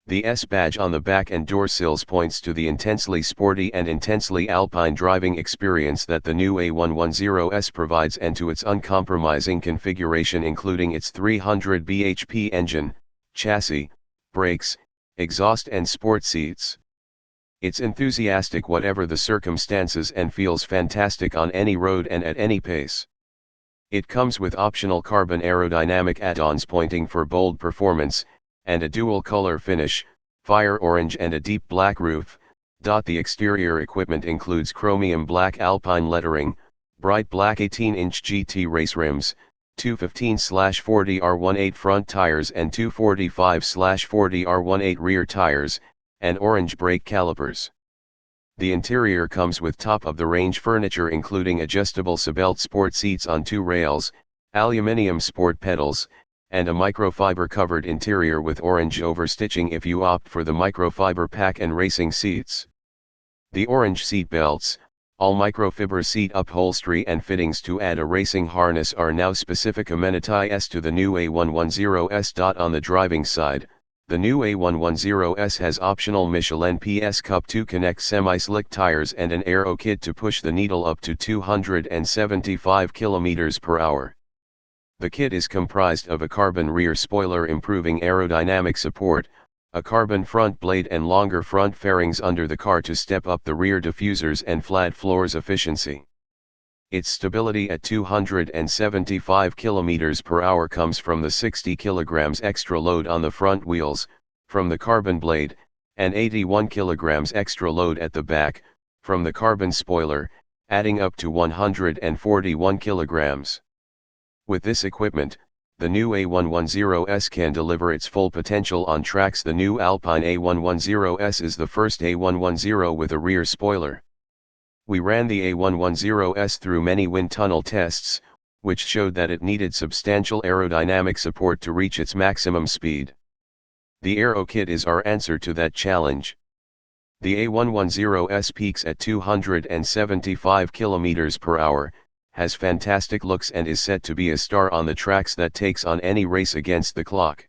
The S badge on the back and door sills points to the intensely sporty and intensely alpine driving experience that the new A110 S provides and to its uncompromising configuration, including its 300 bhp engine, chassis, brakes, exhaust and sport seats. It's enthusiastic whatever the circumstances and feels fantastic on any road and at any pace. It comes with optional carbon aerodynamic add-ons pointing for bold performance, and a dual color finish, fire orange and a deep black roof. The exterior equipment includes chromium black Alpine lettering, bright black 18-inch GT race rims, 215/40 R18 front tires and 245/40 R18 rear tires, and orange brake calipers. The interior comes with top-of-the-range furniture including adjustable Sebelt sport seats on 2 rails, aluminium sport pedals, and a microfiber covered interior with orange overstitching if you opt for the microfiber pack and racing seats. The orange seat belts, all microfiber seat upholstery and fittings to add a racing harness are now specific amenities to the new A110 S. On the driving side, the new A110 S has optional Michelin PS Cup 2 Connect semi-slick tires and an Aero Kit to push the needle up to 275 km/h. The kit is comprised of a carbon rear spoiler improving aerodynamic support, a carbon front blade and longer front fairings under the car to step up the rear diffusers and flat floors efficiency. Its stability at 275 km/h comes from the 60 kg extra load on the front wheels, from the carbon blade, and 81 kg extra load at the back, from the carbon spoiler, adding up to 141 kg. With this equipment, the new A110 S can deliver its full potential on tracks. The new Alpine A110 S is the first A110 with a rear spoiler. We ran the A110 S through many wind tunnel tests, which showed that it needed substantial aerodynamic support to reach its maximum speed. The Aero Kit is our answer to that challenge. The A110 S peaks at 275 km/h, has fantastic looks and is set to be a star on the tracks that takes on any race against the clock.